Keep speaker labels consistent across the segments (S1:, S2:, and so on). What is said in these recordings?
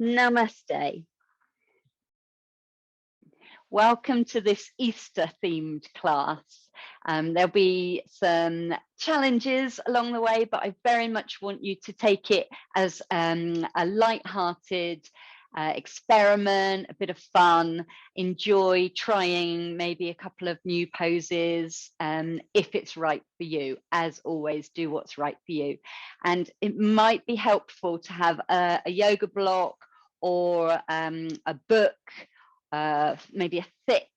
S1: Namaste. Welcome to this Easter themed class. There'll be some challenges along the way, but I very much want you to take it as a light-hearted experiment, a bit of fun, enjoy trying maybe a couple of new poses if it's right for you. As always, do what's right for you. And it might be helpful to have a yoga block or a book, maybe a thick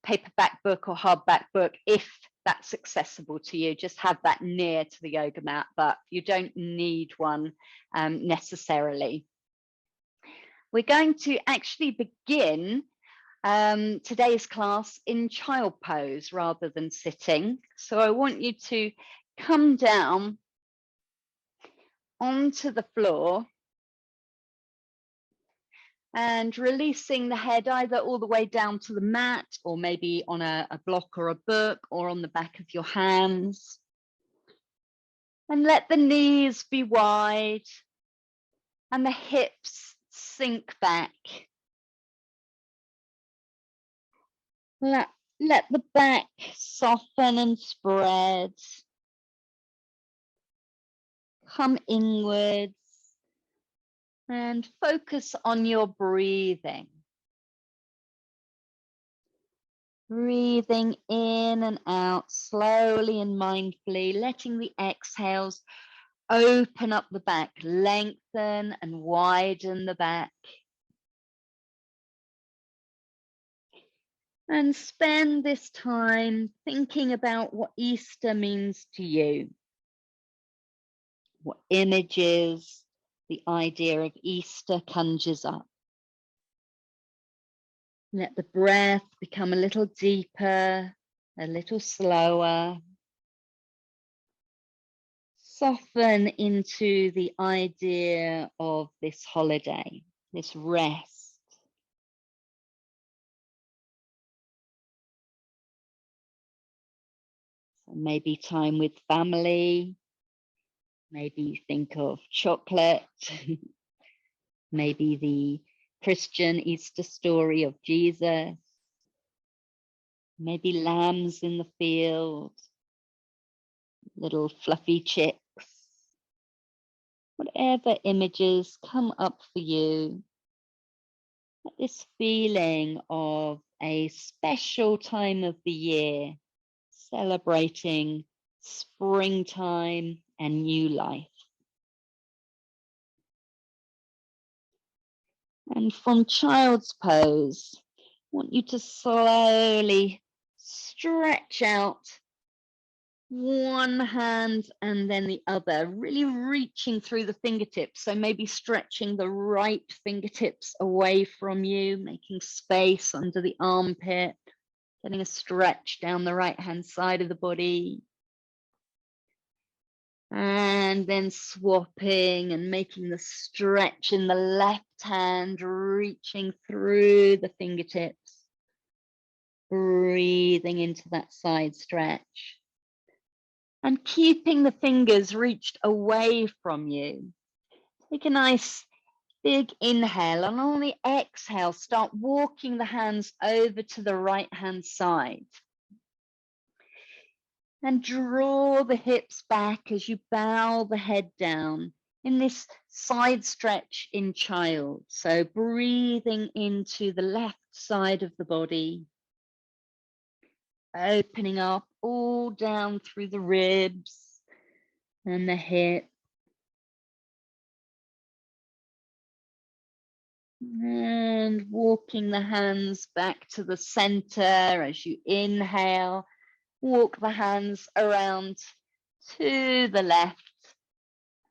S1: paperback book or hardback book, if that's accessible to you. Just have that near to the yoga mat, but you don't need one necessarily. We're going to actually begin today's class in child pose rather than sitting. So I want you to come down onto the floor and releasing the head either all the way down to the mat, or maybe on a block or a book, or on the back of your hands. And let the knees be wide and the hips sink back. Let the back soften and spread. Come inwards and focus on your breathing. Breathing in and out slowly and mindfully, letting the exhales open up the back, lengthen and widen the back. And spend this time thinking about what Easter means to you. What images the idea of Easter conjures up. Let the breath become a little deeper, a little slower. Soften into the idea of this holiday, this rest. So maybe time with family. Maybe think of chocolate. Maybe the Christian Easter story of Jesus. Maybe lambs in the field. Little fluffy chicks. Whatever images come up for you. This feeling of a special time of the year, celebrating springtime and new life. And from child's pose, I want you to slowly stretch out one hand and then the other, really reaching through the fingertips. So maybe stretching the right fingertips away from you, making space under the armpit, getting a stretch down the right hand side of the body. And then swapping and making the stretch in the left hand, reaching through the fingertips, breathing into that side stretch. And keeping the fingers reached away from you. Take a nice big inhale, and on the exhale, start walking the hands over to the right hand side. And draw the hips back as you bow the head down in this side stretch in child. So breathing into the left side of the body, opening up all down through the ribs and the hip. And walking the hands back to the center as you inhale. Walk the hands around to the left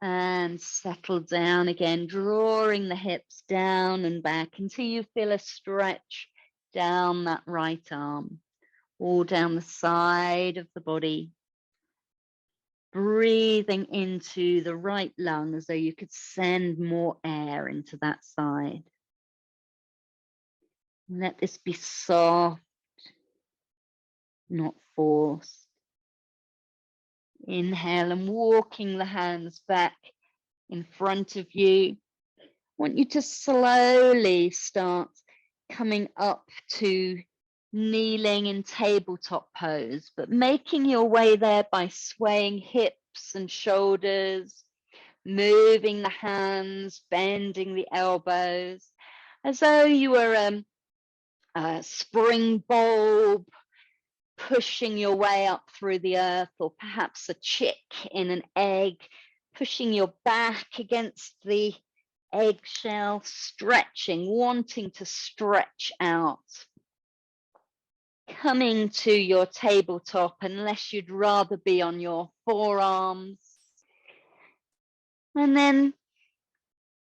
S1: and settle down again, drawing the hips down and back until you feel a stretch down that right arm, all down the side of the body. Breathing into the right lung as though you could send more air into that side. Let this be soft, not forced. Inhale and walking the hands back in front of you, want you to slowly start coming up to kneeling in tabletop pose, but making your way there by swaying hips and shoulders, moving the hands, bending the elbows, as though you were a spring bulb pushing your way up through the earth, or perhaps a chick in an egg, pushing your back against the eggshell, stretching, wanting to stretch out. Coming to your tabletop, unless you'd rather be on your forearms. And then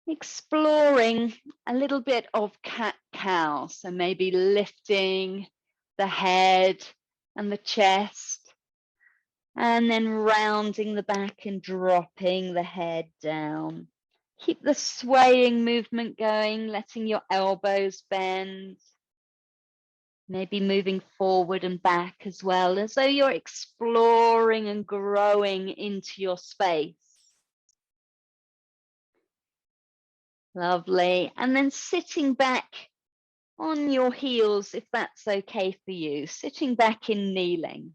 S1: exploring a little bit of cat-cow. So maybe lifting the head and the chest, and then rounding the back and dropping the head down. Keep the swaying movement going, letting your elbows bend. Maybe moving forward and back as well, as though you're exploring and growing into your space. Lovely. And then sitting back on your heels, if that's okay for you, sitting back in kneeling.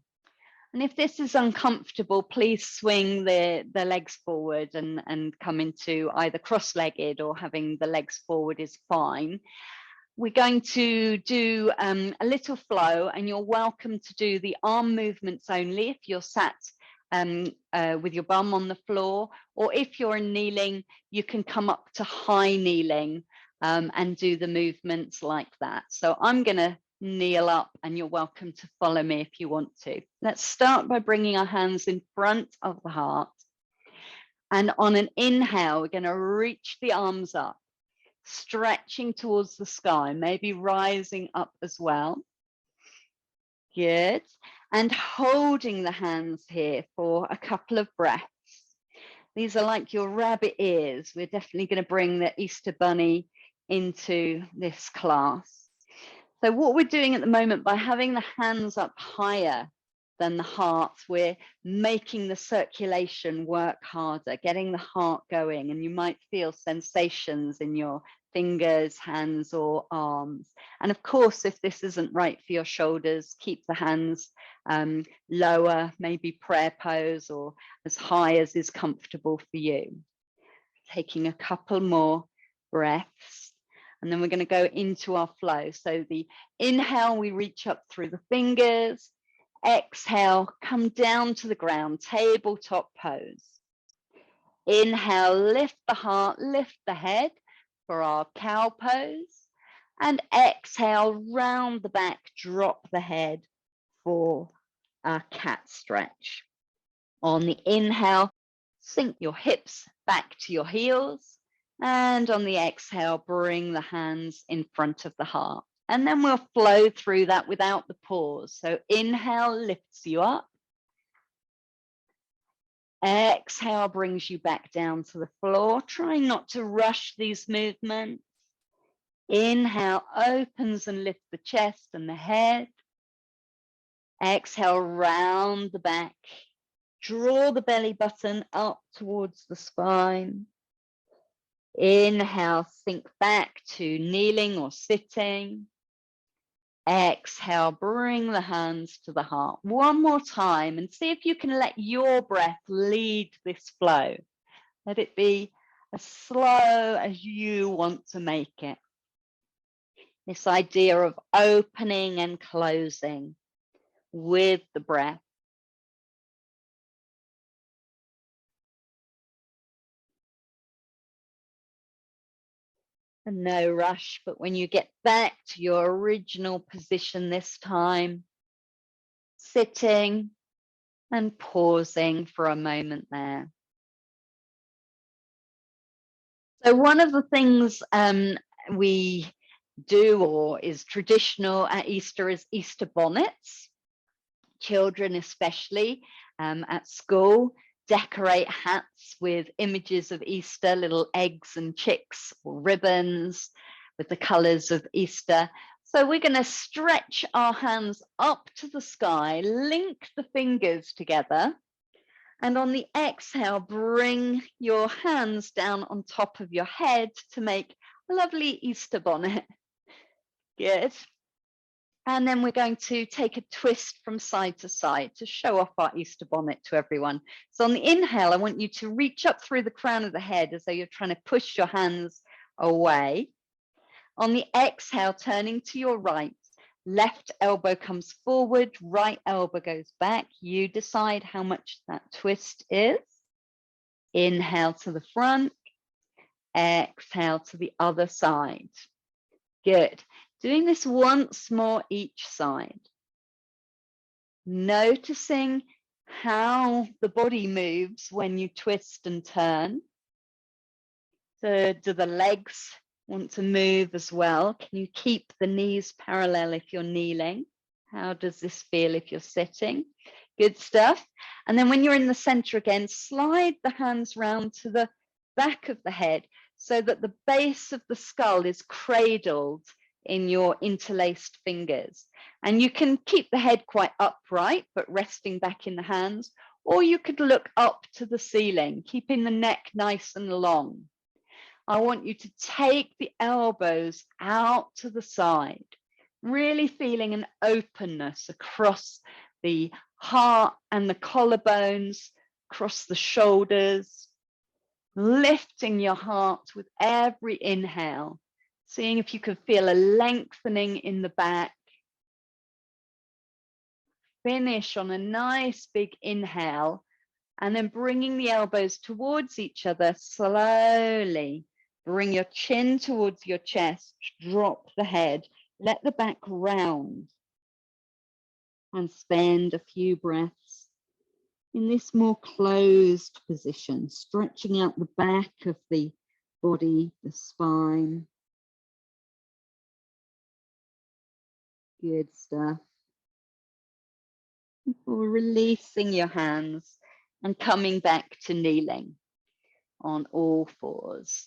S1: And if this is uncomfortable, please swing the legs forward and come into either cross-legged, or having the legs forward is fine. We're going to do a little flow, and you're welcome to do the arm movements only if you're sat with your bum on the floor, or if you're kneeling, you can come up to high kneeling and do the movements like that. So I'm going to kneel up, and you're welcome to follow me if you want to. Let's start by bringing our hands in front of the heart. And on an inhale, we're going to reach the arms up, stretching towards the sky, maybe rising up as well. Good. And holding the hands here for a couple of breaths. These are like your rabbit ears. We're definitely going to bring the Easter Bunny into this class. So what we're doing at the moment, by having the hands up higher than the heart, we're making the circulation work harder, getting the heart going, and you might feel sensations in your fingers, hands, or arms. And of course, if this isn't right for your shoulders, keep the hands lower, maybe prayer pose, or as high as is comfortable for you. Taking a couple more breaths, and then we're going to go into our flow. So the inhale, we reach up through the fingers. Exhale, come down to the ground, tabletop pose. Inhale, lift the heart, lift the head for our cow pose. And exhale, round the back, drop the head for our cat stretch. On the inhale, sink your hips back to your heels. And on the exhale, bring the hands in front of the heart. And then we'll flow through that without the pause. So inhale lifts you up. Exhale brings you back down to the floor, trying not to rush these movements. Inhale opens and lifts the chest and the head. Exhale, round the back. Draw the belly button up towards the spine. Inhale, sink back to kneeling or sitting. Exhale, bring the hands to the heart. One more time, and see if you can let your breath lead this flow. Let it be as slow as you want to make it. This idea of opening and closing with the breath. And no rush, but when you get back to your original position this time, sitting and pausing for a moment there. So one of the things we do, or is traditional at Easter, is Easter bonnets. Children especially at school decorate hats with images of Easter, little eggs and chicks or ribbons with the colors of Easter. So we're going to stretch our hands up to the sky, link the fingers together, And on the exhale, bring your hands down on top of your head to make a lovely Easter bonnet. Good. And then we're going to take a twist from side to side to show off our Easter bonnet to everyone. So on the inhale, I want you to reach up through the crown of the head as though you're trying to push your hands away. On the exhale, turning to your right, left elbow comes forward, right elbow goes back. You decide how much that twist is. Inhale to the front, exhale to the other side. Good. Doing this once more each side. Noticing how the body moves when you twist and turn. So do the legs want to move as well? Can you keep the knees parallel if you're kneeling? How does this feel if you're sitting? Good stuff. And then when you're in the center again, slide the hands round to the back of the head so that the base of the skull is cradled in your interlaced fingers. And you can keep the head quite upright, but resting back in the hands, or you could look up to the ceiling, keeping the neck nice and long. I want you to take the elbows out to the side, really feeling an openness across the heart and the collarbones, across the shoulders, lifting your heart with every inhale, seeing if you can feel a lengthening in the back. Finish on a nice big inhale, and then bringing the elbows towards each other slowly. Bring your chin towards your chest, drop the head, let the back round, and spend a few breaths in this more closed position, stretching out the back of the body, the spine. Good stuff. Before releasing your hands and coming back to kneeling on all fours.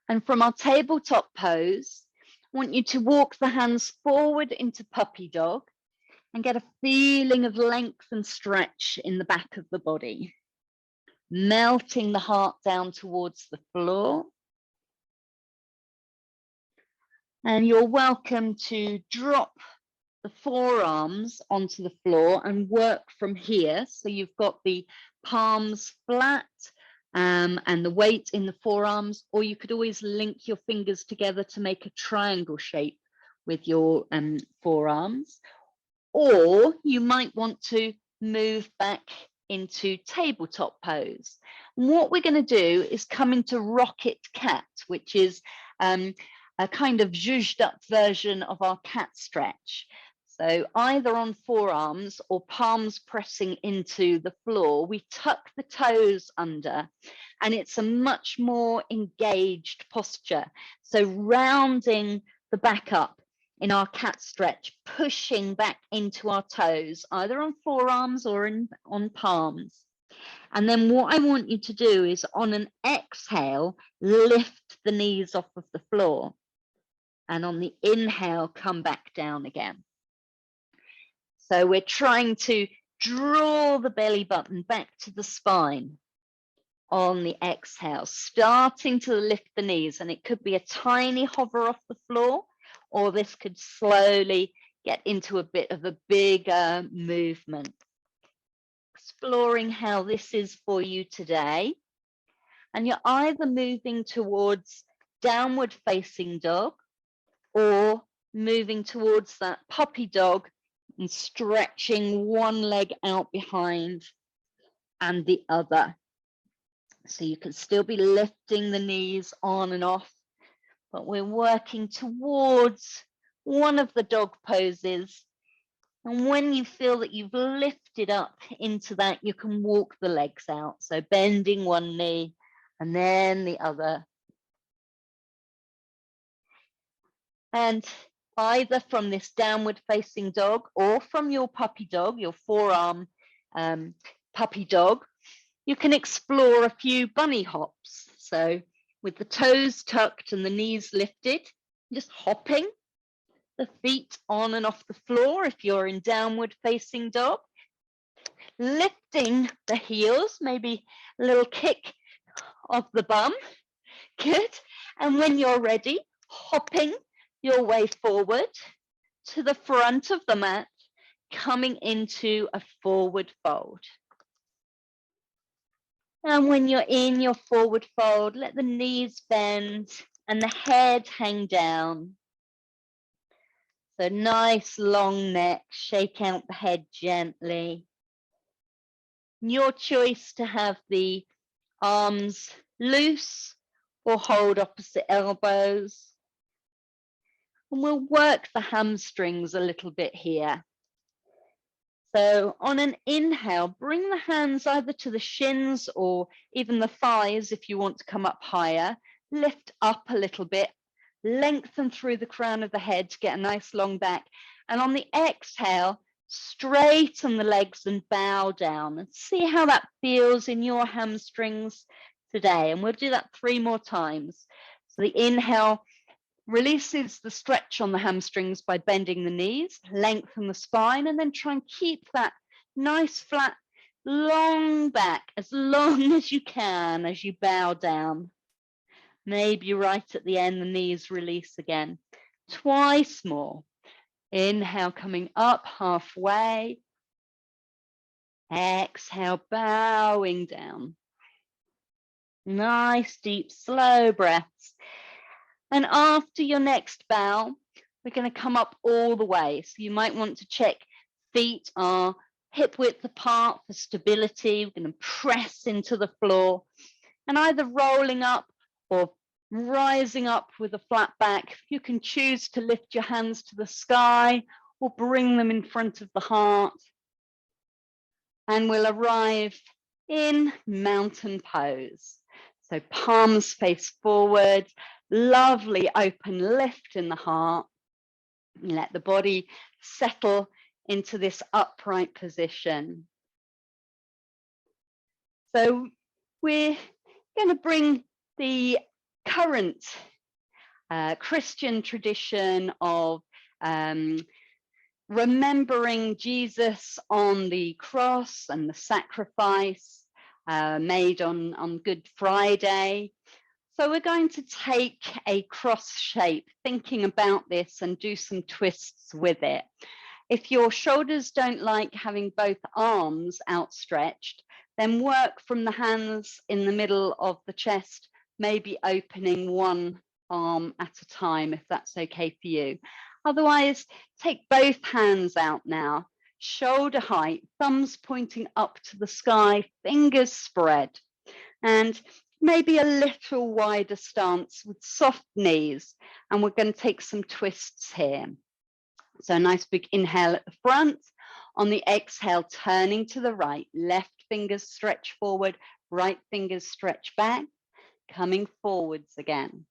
S1: And from our tabletop pose, I want you to walk the hands forward into puppy dog and get a feeling of length and stretch in the back of the body, melting the heart down towards the floor. And you're welcome to drop the forearms onto the floor and work from here. So you've got the palms flat and the weight in the forearms, or you could always link your fingers together to make a triangle shape with your forearms. Or you might want to move back into tabletop pose. And what we're going to do is come into rocket cat, which is a kind of zhuzhed up version of our cat stretch. So either on forearms or palms pressing into the floor, we tuck the toes under, and it's a much more engaged posture. So rounding the back up in our cat stretch, pushing back into our toes, either on forearms or on palms. And then what I want you to do is on an exhale, lift the knees off of the floor. And on the inhale, come back down again. So we're trying to draw the belly button back to the spine on the exhale, starting to lift the knees. And it could be a tiny hover off the floor, or this could slowly get into a bit of a bigger movement. Exploring how this is for you today. And you're either moving towards downward facing dog or moving towards that puppy dog and stretching one leg out behind and the other. So you can still be lifting the knees on and off, but we're working towards one of the dog poses. And when you feel that you've lifted up into that, you can walk the legs out. So bending one knee and then the other. And either from this downward facing dog or from your puppy dog, your forearm puppy dog, you can explore a few bunny hops. So with the toes tucked and the knees lifted, just hopping the feet on and off the floor if you're in downward facing dog. Lifting the heels, maybe a little kick of the bum. Good. And when you're ready, hopping your way forward to the front of the mat, coming into a forward fold. And when you're in your forward fold, let the knees bend and the head hang down. So nice long neck, shake out the head gently. Your choice to have the arms loose or hold opposite elbows. And we'll work the hamstrings a little bit here. So on an inhale, bring the hands either to the shins or even the thighs if you want to come up higher. Lift up a little bit, lengthen through the crown of the head to get a nice long back. And on the exhale, straighten the legs and bow down. And see how that feels in your hamstrings today. And we'll do that 3 more times. So the inhale releases the stretch on the hamstrings by bending the knees, lengthen the spine, and then try and keep that nice flat long back as long as you can as you bow down. Maybe right at the end the knees release again. Twice more. Inhale, coming up halfway. Exhale, bowing down. Nice deep slow breaths. And after your next bow, we're going to come up all the way. So you might want to check feet are hip width apart for stability. We're going to press into the floor and either rolling up or rising up with a flat back. You can choose to lift your hands to the sky or bring them in front of the heart. And we'll arrive in mountain pose. So palms face forward. Lovely open lift in the heart. Let the body settle into this upright position. So we're going to bring the current Christian tradition of remembering Jesus on the cross and the sacrifice made on Good Friday. So we're going to take a cross shape, thinking about this, and do some twists with it. If your shoulders don't like having both arms outstretched, then work from the hands in the middle of the chest, maybe opening one arm at a time, if that's okay for you. Otherwise, take both hands out now, shoulder height, thumbs pointing up to the sky, fingers spread, and maybe a little wider stance with soft knees. And we're going to take some twists here. So a nice big inhale at the front. On the exhale, turning to the right, left fingers stretch forward, right fingers stretch back, coming forwards again.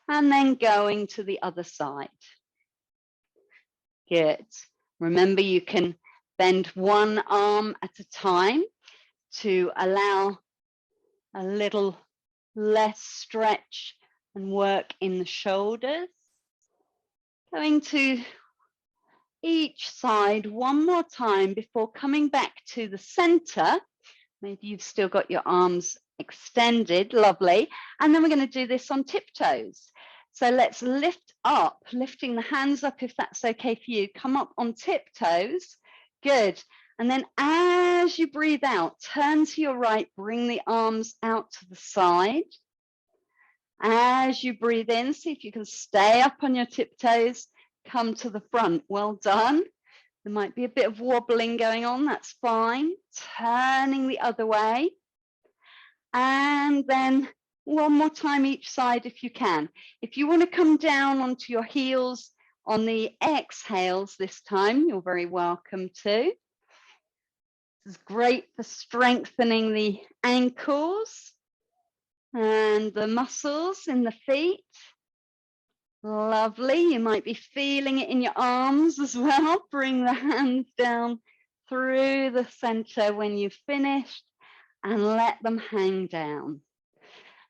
S1: And then going to the other side. Good. Remember, you can bend one arm at a time to allow a little less stretch and work in the shoulders. Going to each side one more time before coming back to the center. Maybe you've still got your arms extended, lovely. And then we're going to do this on tiptoes. So let's lift up, lifting the hands up if that's okay for you. Come up on tiptoes. Good. And then as you breathe out, turn to your right, bring the arms out to the side. As you breathe in, see if you can stay up on your tiptoes, come to the front. Well done. There might be a bit of wobbling going on, that's fine. Turning the other way. And then one more time each side if you can. If you want to come down onto your heels on the exhales this time, you're very welcome to. This is great for strengthening the ankles and the muscles in the feet. Lovely. You might be feeling it in your arms as well. Bring the hands down through the center when you've finished and let them hang down.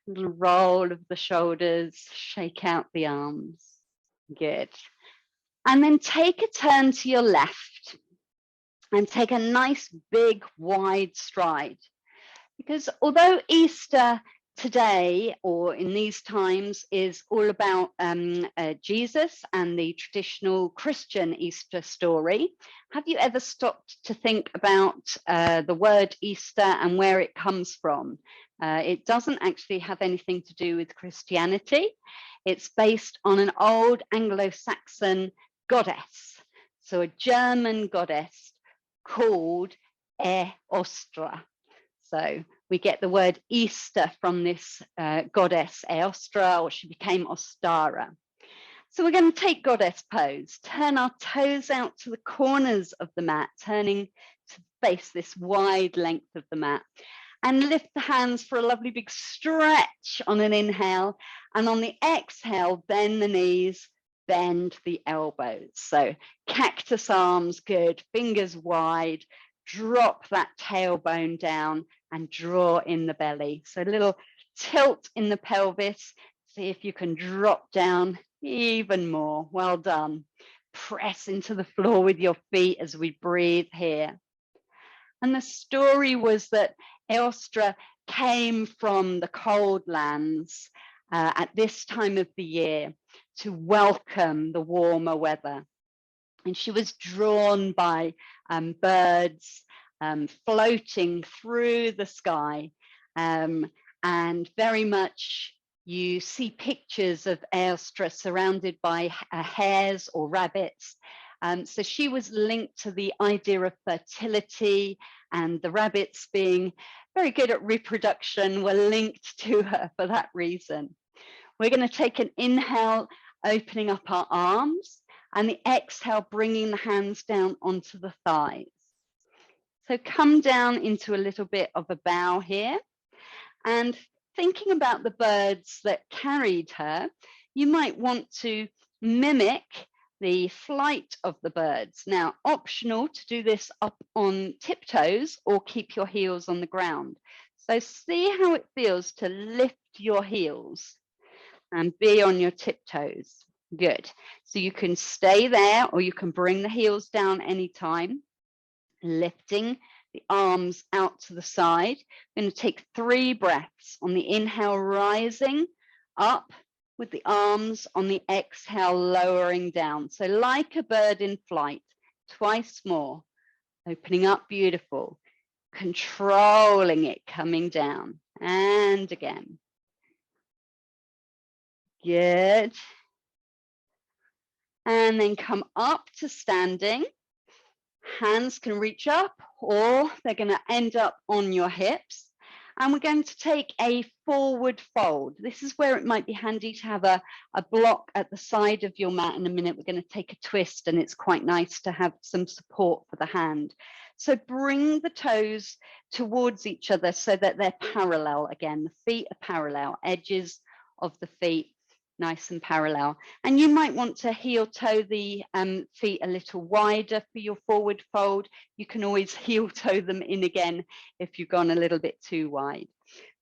S1: A little roll of the shoulders, shake out the arms. Good. And then take a turn to your left. and take a nice big wide stride. Because although Easter today or in these times is all about Jesus and the traditional Christian Easter story, have you ever stopped to think about the word Easter and where it comes from? It doesn't actually have anything to do with Christianity. It's based on an old Anglo-Saxon goddess, so a German goddess called Eostre. So we get the word Easter from this goddess Eostre, or she became Ostara. So we're going to take goddess pose, turn our toes out to the corners of the mat, turning to face this wide length of the mat, and lift the hands for a lovely big stretch on an inhale, and on the exhale, bend the knees, bend the elbows. So cactus arms, good, fingers wide, drop that tailbone down and draw in the belly. So a little tilt in the pelvis. See if you can drop down even more. Well done. Press into the floor with your feet as we breathe here. And the story was that Eostre came from the cold lands at this time of the year to welcome the warmer weather. And she was drawn by birds floating through the sky. And very much you see pictures of Eostre surrounded by hares or rabbits. So she was linked to the idea of fertility, and the rabbits, being very good at reproduction, were linked to her for that reason. We're going to take an inhale, opening up our arms, and the exhale, bringing the hands down onto the thighs. So come down into a little bit of a bow here, and thinking about the birds that carried her, you might want to mimic the flight of the birds. Now, optional to do this up on tiptoes or keep your heels on the ground. So see how it feels to lift your heels and be on your tiptoes. Good. So you can stay there or you can bring the heels down anytime, lifting the arms out to the side. I'm going to take 3 breaths. On the inhale, rising up with the arms, on the exhale, lowering down. So like a bird in flight, twice more. Opening up, beautiful. Controlling it, coming down. And again. Good. And then come up to standing. Hands can reach up or they're going to end up on your hips. And we're going to take a forward fold. This is where it might be handy to have a block at the side of your mat. In a minute, we're going to take a twist, and it's quite nice to have some support for the hand. So bring the toes towards each other so that they're parallel again. The feet are parallel, edges of the feet nice and parallel. And you might want to heel toe the feet a little wider for your forward fold. You can always heel toe them in again if you've gone a little bit too wide.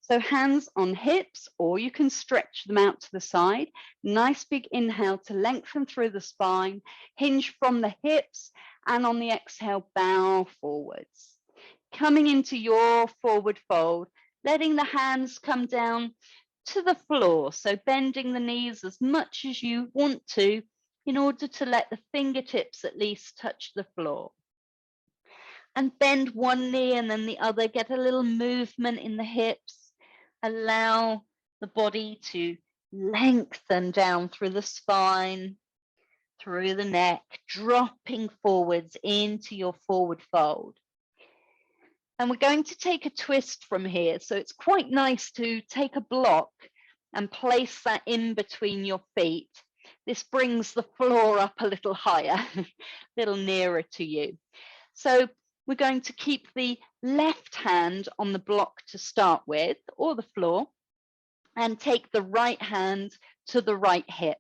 S1: So hands on hips, or you can stretch them out to the side. Nice big inhale to lengthen through the spine, hinge from the hips, and on the exhale, bow forwards. Coming into your forward fold, letting the hands come down to the floor, so bending the knees as much as you want to in order to let the fingertips at least touch the floor. And bend one knee and then the other, get a little movement in the hips, allow the body to lengthen down through the spine, through the neck, dropping forwards into your forward fold. And we're going to take a twist from here. So it's quite nice to take a block and place that in between your feet. This brings the floor up a little higher, a little nearer to you. So we're going to keep the left hand on the block to start with, or the floor, and take the right hand to the right hip.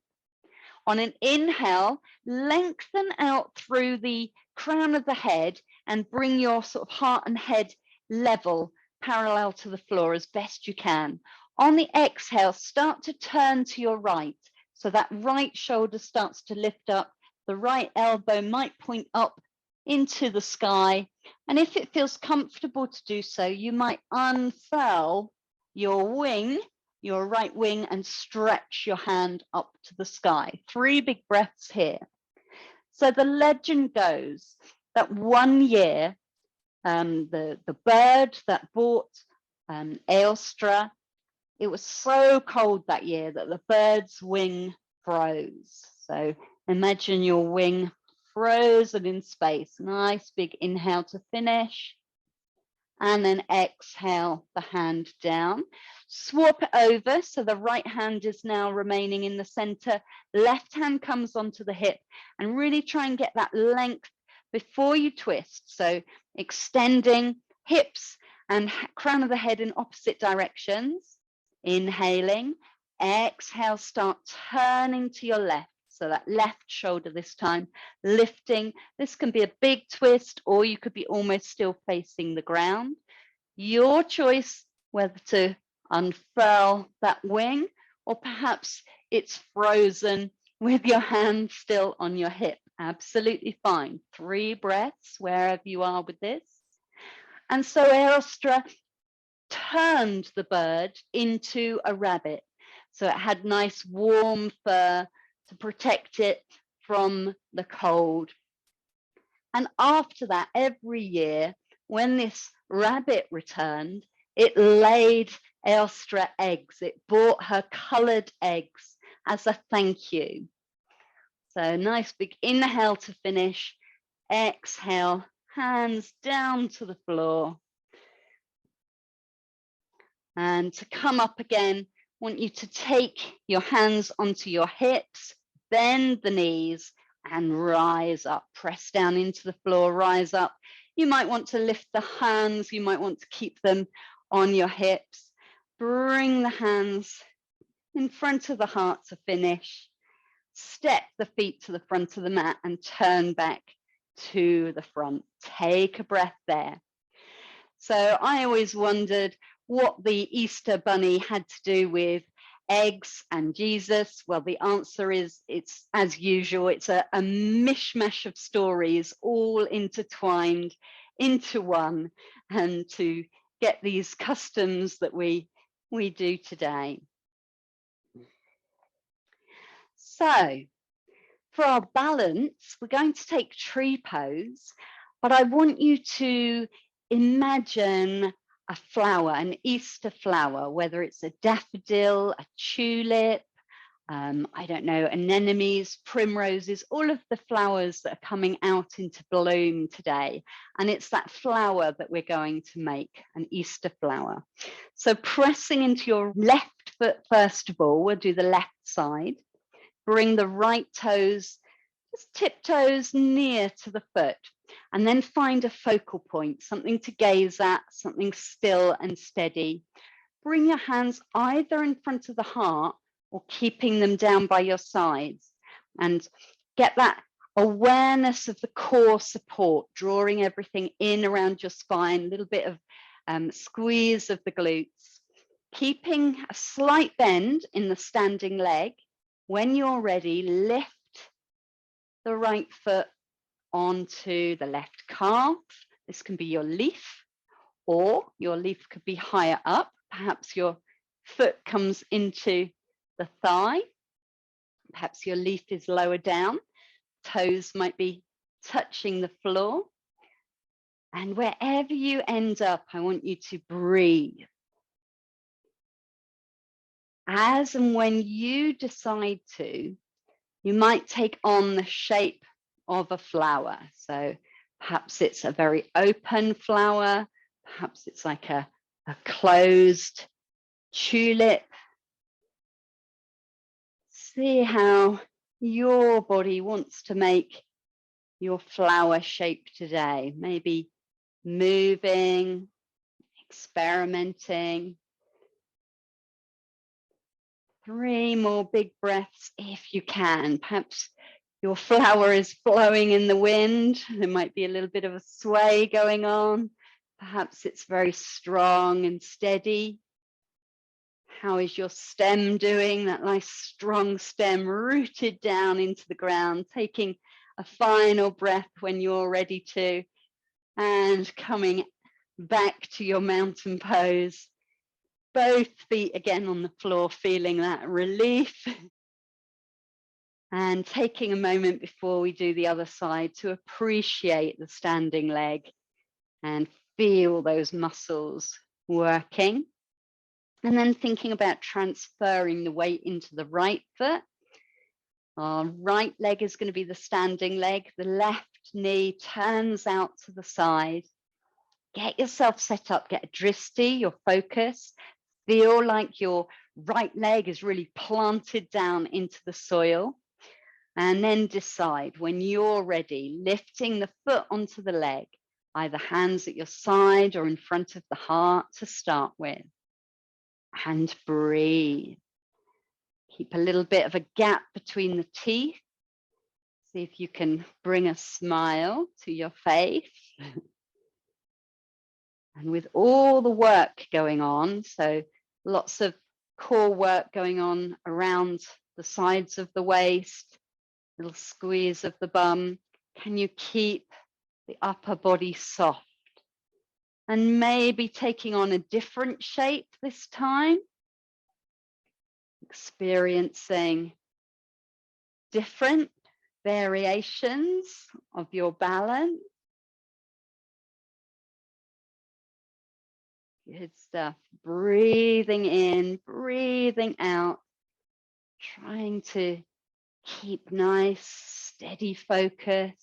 S1: On an inhale, lengthen out through the crown of the head and bring your sort of heart and head level parallel to the floor as best you can. On the exhale, start to turn to your right. So that right shoulder starts to lift up. The right elbow might point up into the sky. And if it feels comfortable to do so, you might unfurl your wing, your right wing, and stretch your hand up to the sky. 3 big breaths here. So the legend goes that one year, the bird that brought Aostra, it was so cold that year that the bird's wing froze. So imagine your wing frozen in space. Nice big inhale to finish. And then exhale the hand down. Swap it over, so the right hand is now remaining in the center. Left hand comes onto the hip, and really try and get that length before you twist. So extending hips and crown of the head in opposite directions. Inhaling, exhale, start turning to your left. So that left shoulder this time, lifting. This can be a big twist, or you could be almost still facing the ground. Your choice whether to unfurl that wing, or perhaps it's frozen with your hand still on your hip. Absolutely fine. 3 breaths wherever you are with this. And so Aostra turned the bird into a rabbit. So it had nice warm fur to protect it from the cold. And after that, every year, when this rabbit returned, it laid Aostra eggs. It brought her colored eggs as a thank you. So nice big inhale to finish. Exhale, hands down to the floor. And to come up again, I want you to take your hands onto your hips, bend the knees, and rise up. Press down into the floor, rise up. You might want to lift the hands. You might want to keep them on your hips. Bring the hands in front of the heart to finish. Step the feet to the front of the mat and turn back to the front. Take a breath there. So I always wondered what the Easter bunny had to do with eggs and Jesus. Well, the answer is it's, as usual, it's a mishmash of stories all intertwined into one, and to get these customs that we do today. So for our balance, we're going to take tree pose, but I want you to imagine a flower, an Easter flower, whether it's a daffodil, a tulip, I don't know, anemones, primroses, all of the flowers that are coming out into bloom today. And it's that flower that we're going to make, an Easter flower. So pressing into your left foot, first of all, we'll do the left side. Bring the right toes, just tiptoes near to the foot, and then find a focal point, something to gaze at, something still and steady. Bring your hands either in front of the heart or keeping them down by your sides, and get that awareness of the core support, drawing everything in around your spine, a little bit of squeeze of the glutes, keeping a slight bend in the standing leg. When you're ready, lift the right foot onto the left calf. This can be your leaf, or your leaf could be higher up. Perhaps your foot comes into the thigh. Perhaps your leaf is lower down. Toes might be touching the floor. And wherever you end up, I want you to breathe. As and when you decide to, you might take on the shape of a flower. So perhaps it's a very open flower. Perhaps it's like a closed tulip. See how your body wants to make your flower shape today. Maybe moving, experimenting. 3 more big breaths if you can. Perhaps your flower is flowing in the wind. There might be a little bit of a sway going on. Perhaps it's very strong and steady. How is your stem doing? That nice strong stem rooted down into the ground, taking a final breath when you're ready to, and coming back to your mountain pose. Both feet again on the floor, feeling that relief. And taking a moment before we do the other side to appreciate the standing leg and feel those muscles working. And then thinking about transferring the weight into the right foot. Our right leg is going to be the standing leg. The left knee turns out to the side. Get yourself set up, get a drishti, your focus. Feel like your right leg is really planted down into the soil. And then decide when you're ready, lifting the foot onto the leg, either hands at your side or in front of the heart to start with. And breathe. Keep a little bit of a gap between the teeth. See if you can bring a smile to your face. And with all the work going on, so lots of core work going on around the sides of the waist, little squeeze of the bum, can you keep the upper body soft? And maybe taking on a different shape this time. Experiencing different variations of your balance. Good stuff. Breathing in, breathing out. Trying to keep nice, steady focus.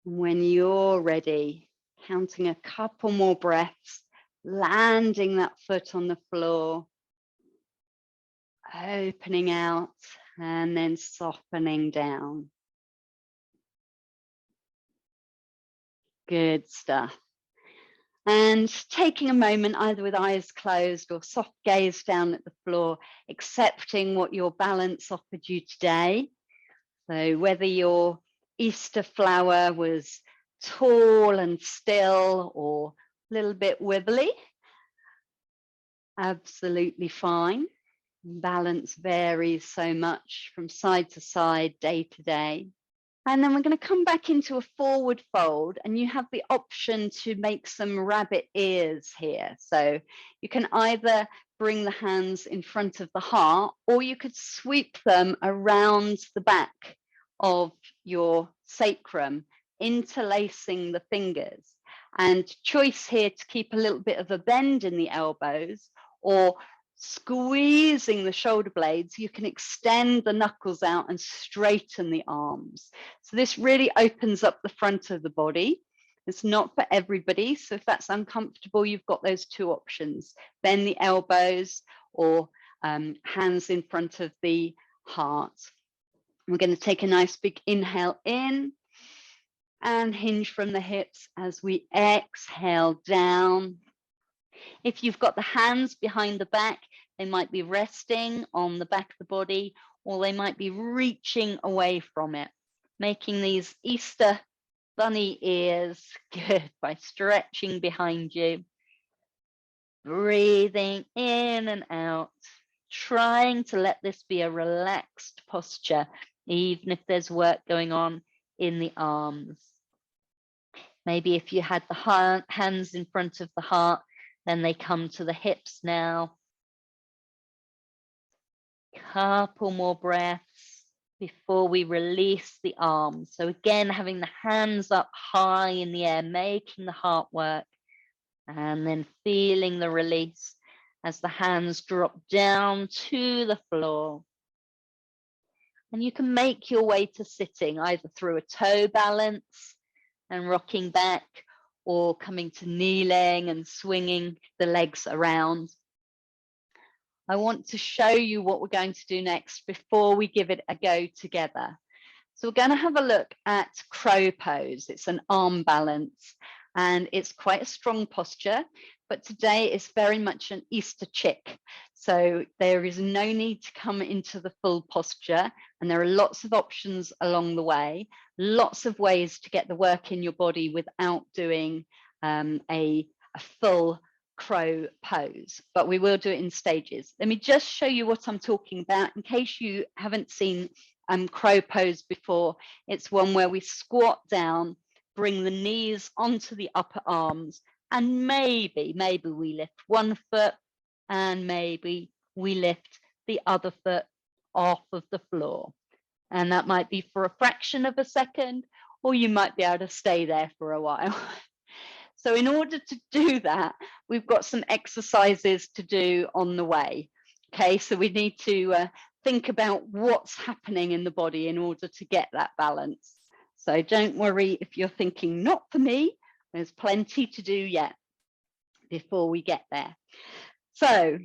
S1: When you're ready, counting a couple more breaths, landing that foot on the floor, opening out, and then softening down. Good stuff. And taking a moment, either with eyes closed or soft gaze down at the floor, accepting what your balance offered you today. So whether your Easter flower was tall and still or a little bit wibbly, absolutely fine. Balance varies so much from side to side, day to day. And then we're going to come back into a forward fold, and you have the option to make some rabbit ears here. So you can either bring the hands in front of the heart, or you could sweep them around the back of your sacrum, interlacing the fingers. And choice here to keep a little bit of a bend in the elbows, or squeezing the shoulder blades, you can extend the knuckles out and straighten the arms. So this really opens up the front of the body. It's not for everybody, so if that's uncomfortable, you've got those two options: bend the elbows or hands in front of the heart. We're going to take a nice big inhale in and hinge from the hips as we exhale down. If you've got the hands behind the back, they might be resting on the back of the body, or they might be reaching away from it, making these Easter bunny ears good by stretching behind you. Breathing in and out, trying to let this be a relaxed posture, even if there's work going on in the arms. Maybe if you had the hands in front of the heart, then they come to the hips now. Couple more breaths before we release the arms. So again, having the hands up high in the air, making the heart work, and then feeling the release as the hands drop down to the floor. And you can make your way to sitting either through a toe balance and rocking back, or coming to kneeling and swinging the legs around. I want to show you what we're going to do next before we give it a go together. So we're going to have a look at crow pose. It's an arm balance, and it's quite a strong posture, but today is very much an Easter chick. So there is no need to come into the full posture, and there are lots of options along the way, lots of ways to get the work in your body without doing a full crow pose, but we will do it in stages. Let me just show you what I'm talking about in case you haven't seen crow pose before. It's one where we squat down, bring the knees onto the upper arms, and maybe we lift one foot and maybe we lift the other foot off of the floor. And that might be for a fraction of a second, or you might be able to stay there for a while. So in order to do that, we've got some exercises to do on the way. Okay, so we need to think about what's happening in the body in order to get that balance. So don't worry if you're thinking, not for me, there's plenty to do yet before we get there. So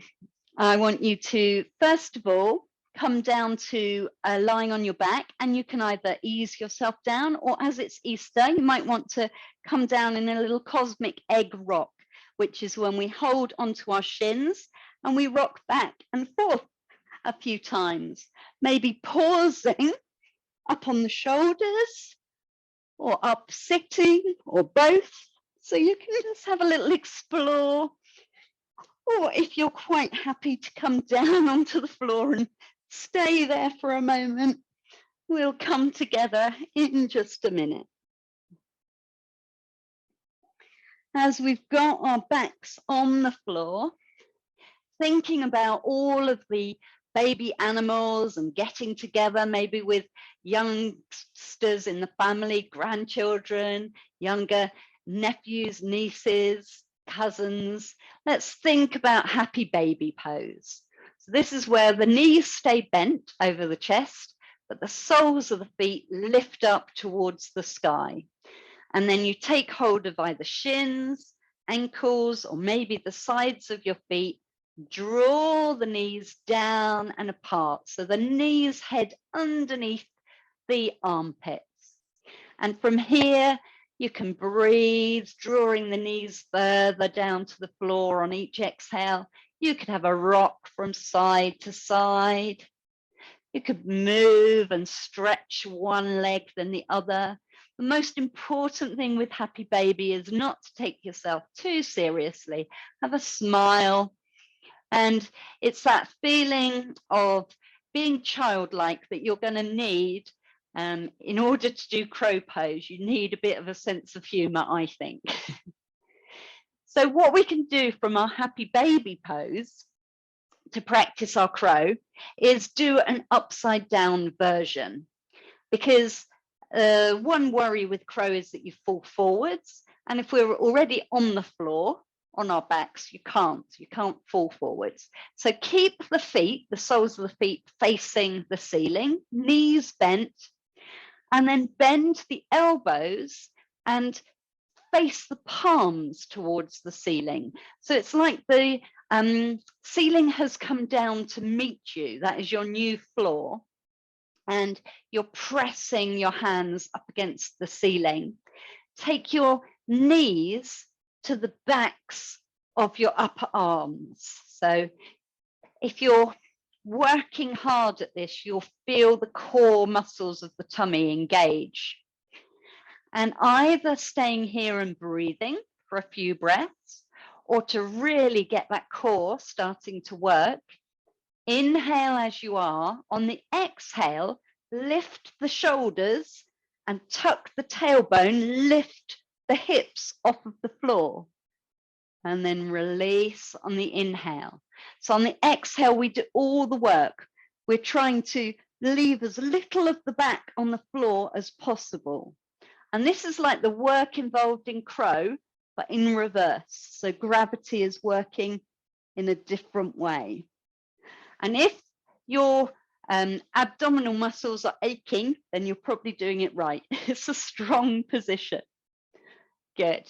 S1: I want you to, first of all, come down to lying on your back, and you can either ease yourself down, or as it's Easter, you might want to come down in a little cosmic egg rock, which is when we hold onto our shins and we rock back and forth a few times, maybe pausing up on the shoulders or up sitting or both. So you can just have a little explore, or if you're quite happy to come down onto the floor and stay there for a moment, we'll come together in just a minute. As we've got our backs on the floor, thinking about all of the baby animals and getting together maybe with youngsters in the family, grandchildren, younger nephews, nieces, cousins. Let's think about happy baby pose. So this is where the knees stay bent over the chest, but the soles of the feet lift up towards the sky. And then you take hold of either shins, ankles, or maybe the sides of your feet. Draw the knees down and apart, so the knees head underneath the armpits. And from here, you can breathe, drawing the knees further down to the floor on each exhale. You could have a rock from side to side. You could move and stretch one leg than the other. The most important thing with happy baby is not to take yourself too seriously. Have a smile. And it's that feeling of being childlike that you're going to need in order to do crow pose. You need a bit of a sense of humor, I think. So what we can do from our happy baby pose to practice our crow is do an upside down version, because one worry with crow is that you fall forwards, and if we're already on the floor on our backs, you can't fall forwards. So keep the feet, the soles of the feet, facing the ceiling, knees bent, and then bend the elbows and face the palms towards the ceiling. So it's like the ceiling has come down to meet you. That is your new floor, and you're pressing your hands up against the ceiling. Take your knees to the backs of your upper arms. So if you're working hard at this, you'll feel the core muscles of the tummy engage. And either staying here and breathing for a few breaths, or to really get that core starting to work, inhale as you are. On the exhale, lift the shoulders and tuck the tailbone, lift the hips off of the floor, and then release on the inhale. So on the exhale, we do all the work. We're trying to leave as little of the back on the floor as possible. And this is like the work involved in crow, but in reverse. So gravity is working in a different way. And if your abdominal muscles are aching, then you're probably doing it right. It's a strong position. Good.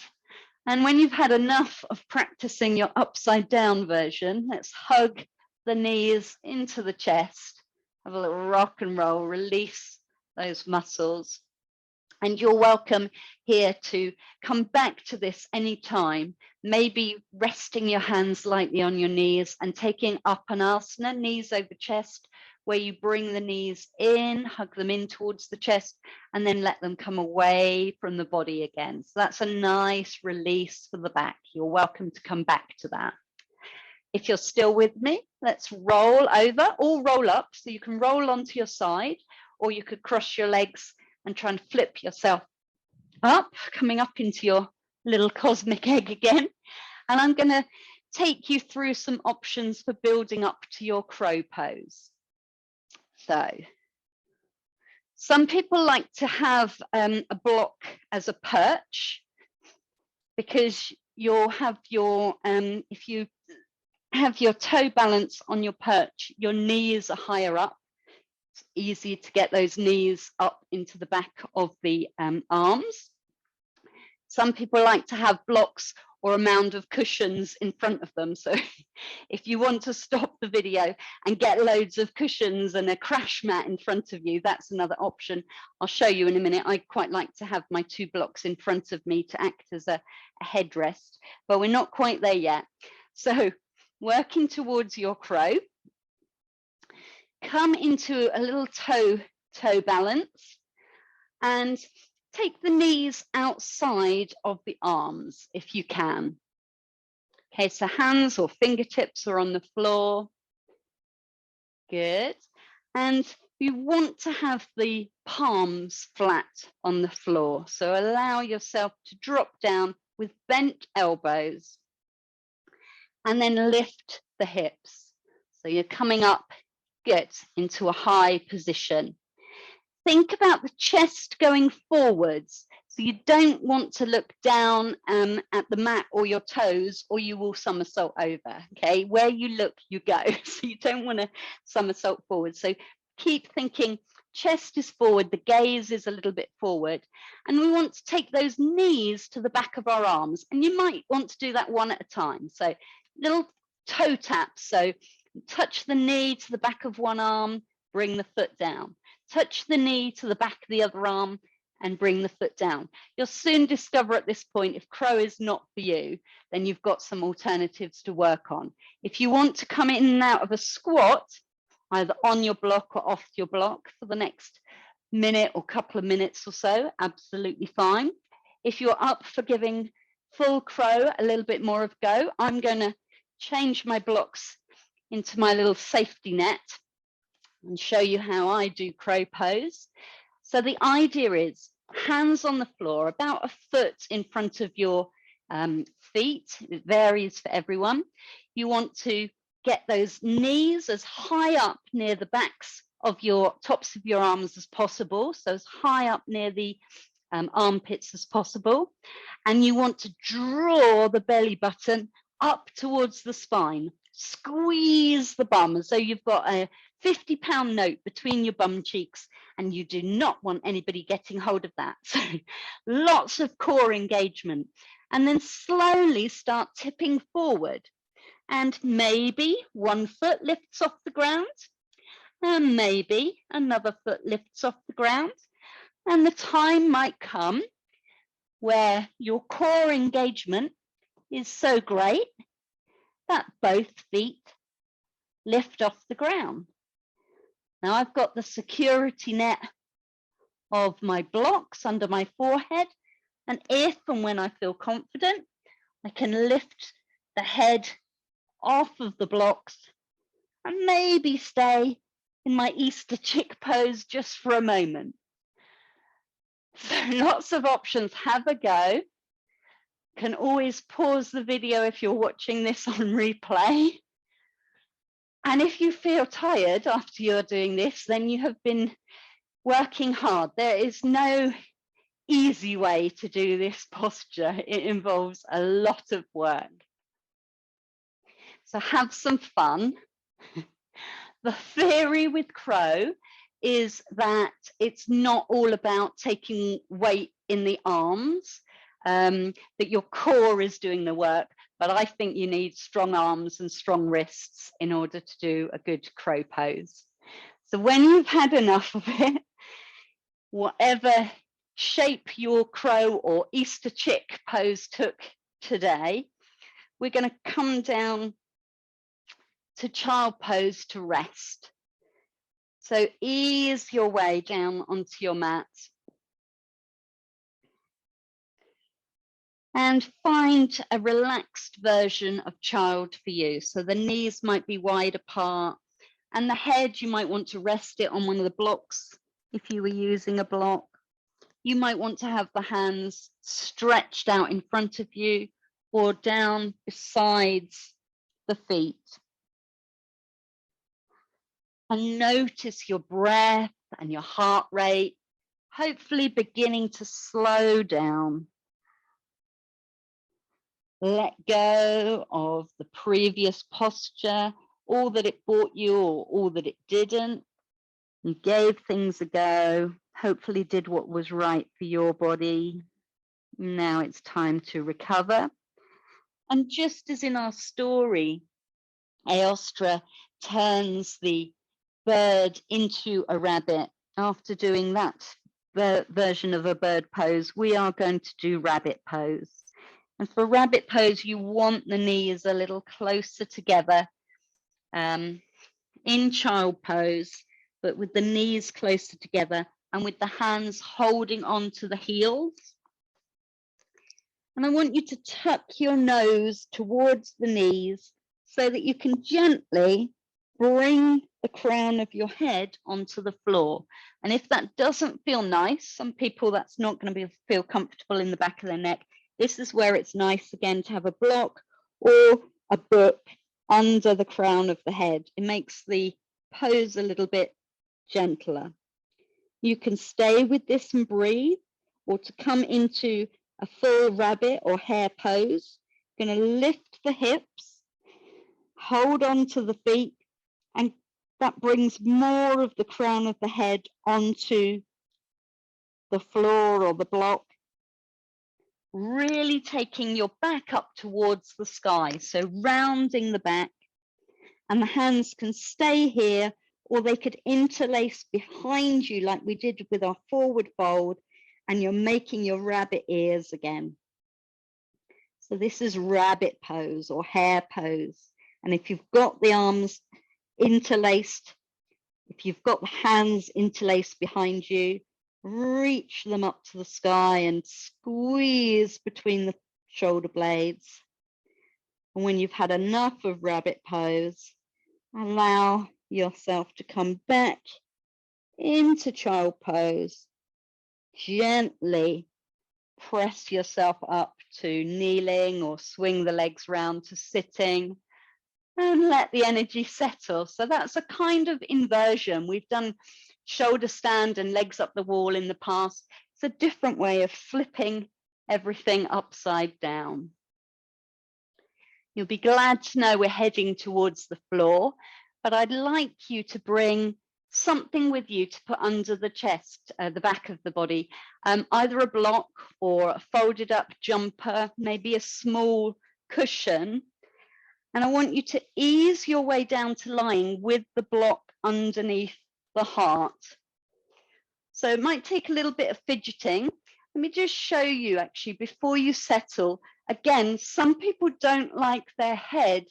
S1: And when you've had enough of practicing your upside down version, let's hug the knees into the chest, have a little rock and roll, release those muscles. And you're welcome here to come back to this anytime, maybe resting your hands lightly on your knees and taking Upanasana, knees over chest, where you bring the knees in, hug them in towards the chest, and then let them come away from the body again. So that's a nice release for the back. You're welcome to come back to that. If you're still with me, let's roll over, all roll up. So you can roll onto your side, or you could cross your legs and try and flip yourself up, coming up into your little cosmic egg again. And I'm going to take you through some options for building up to your crow pose. So some people like to have a block as a perch, because you'll have your, if you have your toe balance on your perch, your knees are higher up. It's easy to get those knees up into the back of the arms. Some people like to have blocks or a mound of cushions in front of them. So if you want to stop the video and get loads of cushions and a crash mat in front of you, that's another option. I'll show you in a minute. I quite like to have my 2 blocks in front of me to act as a headrest, but we're not quite there yet. So working towards your crow, come into a little toe balance and take the knees outside of the arms if you can. Okay, so hands or fingertips are on the floor. Good. And you want to have the palms flat on the floor. So allow yourself to drop down with bent elbows and then lift the hips. So you're coming up, good, into a high position. Think about the chest going forwards. So you don't want to look down at the mat or your toes, or you will somersault over, okay? Where you look, you go. So you don't want to somersault forward. So keep thinking chest is forward, the gaze is a little bit forward. And we want to take those knees to the back of our arms. And you might want to do that one at a time. So little toe taps. So touch the knee to the back of one arm, bring the foot down. Touch the knee to the back of the other arm and bring the foot down. You'll soon discover at this point, if crow is not for you, then you've got some alternatives to work on. If you want to come in and out of a squat, either on your block or off your block for the next minute or couple of minutes or so, absolutely fine. If you're up for giving full crow a little bit more of go, I'm going to change my blocks into my little safety net and show you how I do crow pose. So the idea is hands on the floor, about a foot in front of your feet. It varies for everyone. You want to get those knees as high up near the backs of your tops of your arms as possible. So as high up near the armpits as possible. And you want to draw the belly button up towards the spine. Squeeze the bum as though you've got a 50-pound note between your bum cheeks, and you do not want anybody getting hold of that. So lots of core engagement, and then slowly start tipping forward, and maybe one foot lifts off the ground and maybe another foot lifts off the ground. And the time might come where your core engagement is so great that both feet lift off the ground. Now I've got the security net of my blocks under my forehead, and if and when I feel confident, I can lift the head off of the blocks and maybe stay in my Easter chick pose just for a moment. So lots of options. Have a go. Can always pause the video if you're watching this on replay. And if you feel tired after you're doing this, then you have been working hard. There is no easy way to do this posture. It involves a lot of work. So have some fun. The theory with crow is that it's not all about taking weight in the arms, that your core is doing the work, but I think you need strong arms and strong wrists in order to do a good crow pose. So when you've had enough of it, whatever shape your crow or Easter chick pose took today, we're going to come down to child pose to rest. So ease your way down onto your mat. And find a relaxed version of child for you. So the knees might be wide apart, and the head, you might want to rest it on one of the blocks if you were using a block. You might want to have the hands stretched out in front of you or down besides the feet. And notice your breath and your heart rate, hopefully beginning to slow down. Let go of the previous posture, all that it brought you or all that it didn't. You gave things a go, hopefully did what was right for your body. Now it's time to recover. And just as in our story, Aostra turns the bird into a rabbit. After doing that version of a bird pose, we are going to do rabbit pose. And for rabbit pose, you want the knees a little closer together in child pose, but with the knees closer together and with the hands holding on to the heels. And I want you to tuck your nose towards the knees so that you can gently bring the crown of your head onto the floor. And if that doesn't feel nice, some people that's not going to feel comfortable in the back of their neck, this is where it's nice again to have a block or a book under the crown of the head. It makes the pose a little bit gentler. You can stay with this and breathe, or to come into a full rabbit or hare pose. Going to lift the hips, hold on to the feet, and that brings more of the crown of the head onto the floor or the block. Really taking your back up towards the sky, so rounding the back, and the hands can stay here, or they could interlace behind you like we did with our forward fold, and you're making your rabbit ears again. So this is rabbit pose or hare pose. And if you've got the arms interlaced, if you've got the hands interlaced behind you, reach them up to the sky and squeeze between the shoulder blades. And when you've had enough of rabbit pose, allow yourself to come back into child pose. Gently press yourself up to kneeling or swing the legs round to sitting and let the energy settle. So that's a kind of inversion. We've done shoulder stand and legs up the wall in the past. It's a different way of flipping everything upside down. You'll be glad to know we're heading towards the floor, but I'd like you to bring something with you to put under the chest, the back of the body, either a block or a folded up jumper, maybe a small cushion. And I want you to ease your way down to lying with the block underneath the heart. So it might take a little bit of fidgeting. Let me just show you actually before you settle. Again, some people don't like their head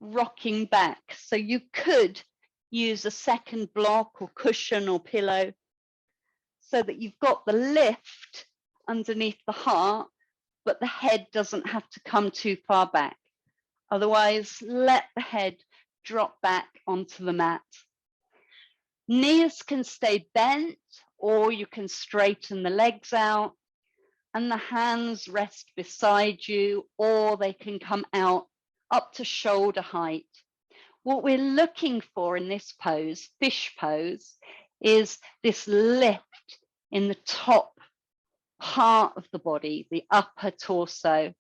S1: rocking back. So you could use a second block or cushion or pillow so that you've got the lift underneath the heart, but the head doesn't have to come too far back. Otherwise, let the head drop back onto the mat. Knees can stay bent, or you can straighten the legs out, and the hands rest beside you, or they can come out up to shoulder height. What we're looking for in this pose, fish pose, is this lift in the top part of the body, the upper torso,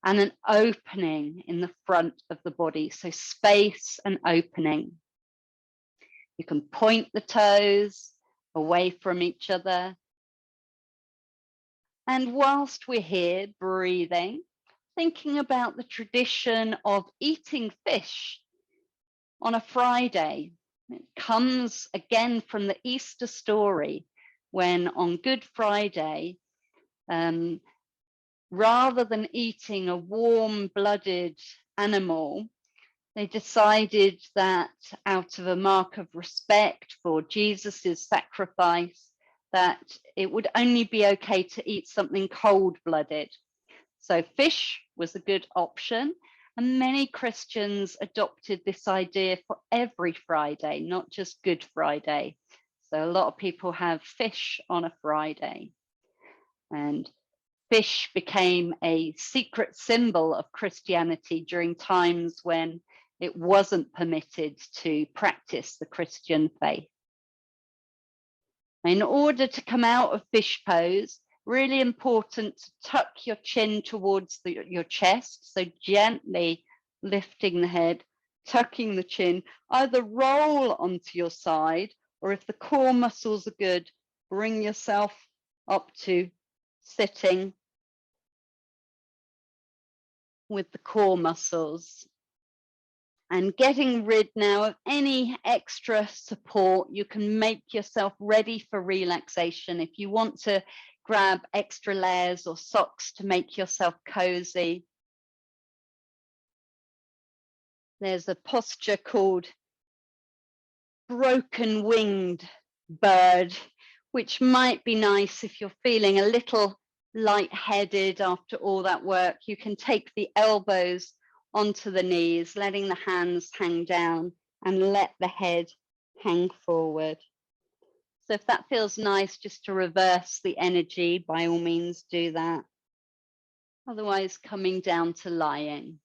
S1: and an opening in the front of the body. So space and opening. You can point the toes away from each other. And whilst we're here breathing, thinking about the tradition of eating fish on a Friday. It comes again from the Easter story, when on Good Friday, rather than eating a warm-blooded animal, They decided that out of a mark of respect for Jesus's sacrifice, that it would only be okay to eat something cold-blooded. So fish was a good option, and many Christians adopted this idea for every Friday, not just Good Friday. So a lot of people have fish on a Friday, and fish became a secret symbol of Christianity during times when it wasn't permitted to practice the Christian faith. In order to come out of fish pose, really important to tuck your chin towards your chest, so gently lifting the head, tucking the chin, either roll onto your side, or if the core muscles are good, bring yourself up to sitting with the core muscles. And getting rid now of any extra support, you can make yourself ready for relaxation. If you want to grab extra layers or socks to make yourself cozy, there's a posture called broken winged bird, which might be nice if you're feeling a little lightheaded after all that work. You can take the elbows onto the knees, letting the hands hang down and let the head hang forward. So if that feels nice, just to reverse the energy, by all means do that. Otherwise, coming down to lying.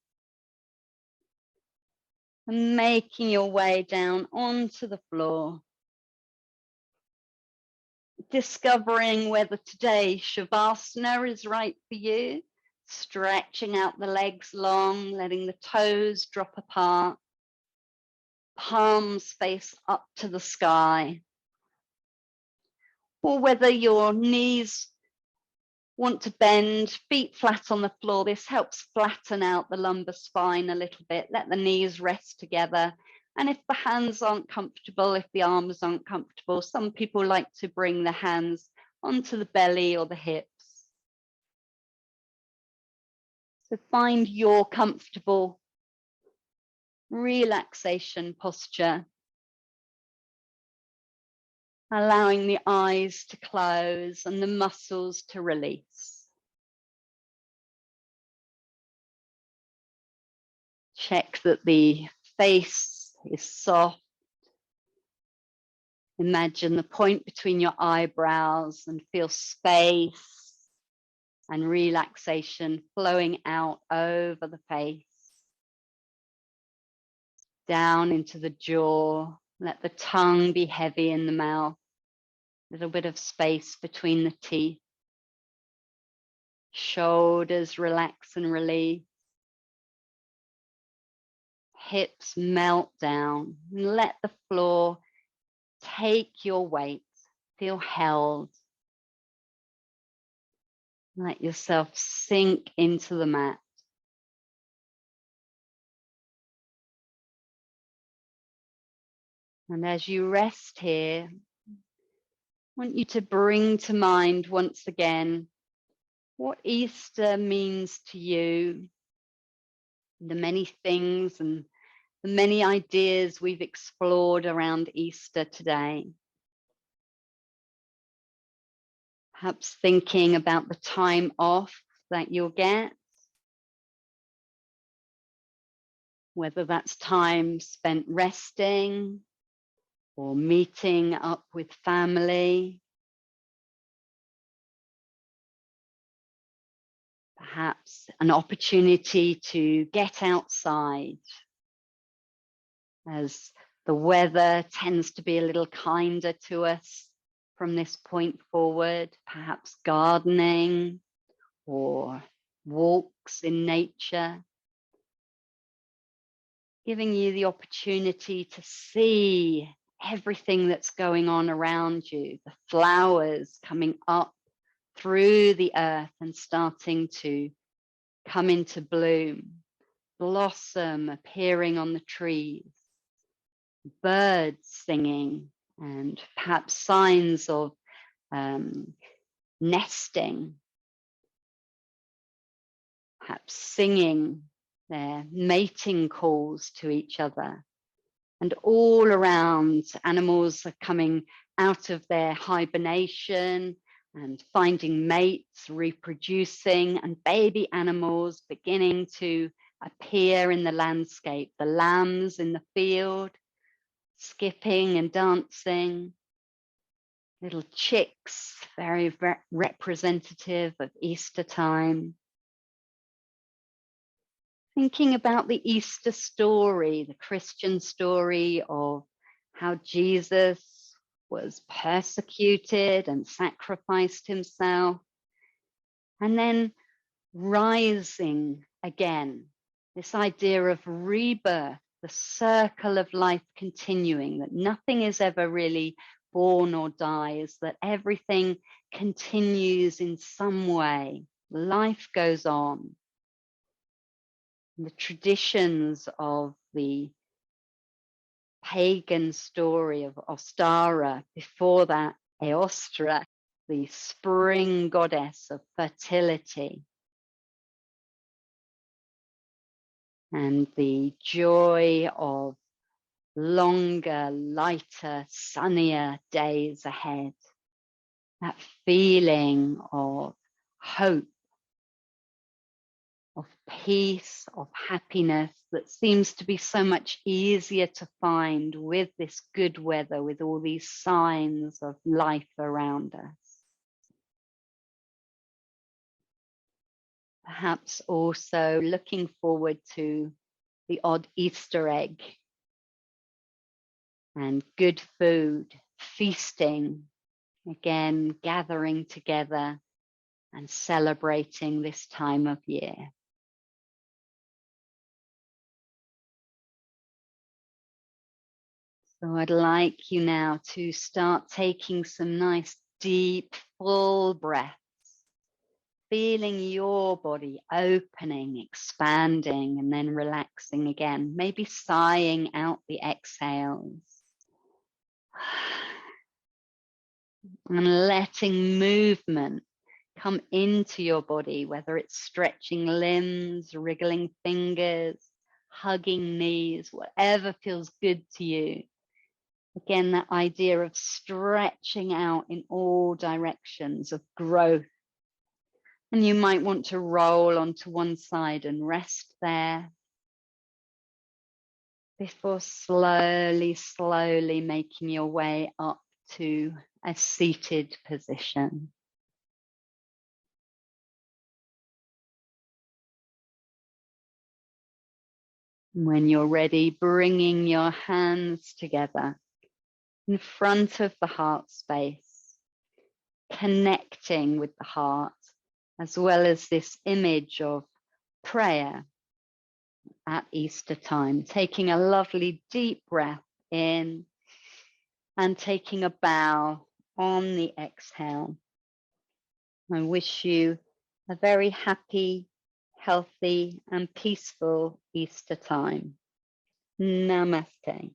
S1: And making your way down onto the floor. Discovering whether today Shavasana is right for you. Stretching out the legs long, letting the toes drop apart. Palms face up to the sky. Or whether your knees want to bend, feet flat on the floor. This helps flatten out the lumbar spine a little bit. Let the knees rest together. And if the hands aren't comfortable, if the arms aren't comfortable, some people like to bring the hands onto the belly or the hips. So find your comfortable relaxation posture. Allowing the eyes to close and the muscles to release. Check that the face is soft. Imagine the point between your eyebrows and feel space and relaxation flowing out over the face. Down into the jaw. Let the tongue be heavy in the mouth. A little bit of space between the teeth. Shoulders relax and release. Hips melt down. Let the floor take your weight. Feel held. Let yourself sink into the mat. And as you rest here, I want you to bring to mind once again what Easter means to you, the many things and the many ideas we've explored around Easter today. Perhaps thinking about the time off that you'll get, whether that's time spent resting or meeting up with family. Perhaps an opportunity to get outside as the weather tends to be a little kinder to us from this point forward. Perhaps gardening or walks in nature. Giving you the opportunity to see everything that's going on around you, the flowers coming up through the earth and starting to come into bloom, blossom appearing on the trees, birds singing, and perhaps signs of nesting, perhaps singing their mating calls to each other. And all around, animals are coming out of their hibernation and finding mates, reproducing, and baby animals beginning to appear in the landscape. The lambs in the field, skipping and dancing. Little chicks, very representative of Easter time. Thinking about the Easter story, the Christian story of how Jesus was persecuted and sacrificed himself, and then rising again. This idea of rebirth, the circle of life continuing, that nothing is ever really born or dies, that everything continues in some way. Life goes on. The traditions of the pagan story of Ostara, before that, Eostra, the spring goddess of fertility, and the joy of longer, lighter, sunnier days ahead. That feeling of hope, of peace, of happiness that seems to be so much easier to find with this good weather, with all these signs of life around us. Perhaps also looking forward to the odd Easter egg and good food, feasting, again, gathering together and celebrating this time of year. So I'd like you now to start taking some nice, deep, full breaths, feeling your body opening, expanding, and then relaxing again, maybe sighing out the exhales. And letting movement come into your body, whether it's stretching limbs, wriggling fingers, hugging knees, whatever feels good to you. Again, that idea of stretching out in all directions, of growth. And you might want to roll onto one side and rest there before slowly, slowly making your way up to a seated position. When you're ready, bringing your hands together in front of the heart space, connecting with the heart, as well as this image of prayer at Easter time, taking a lovely deep breath in and taking a bow on the exhale. I wish you a very happy, healthy, and peaceful Easter time. Namaste.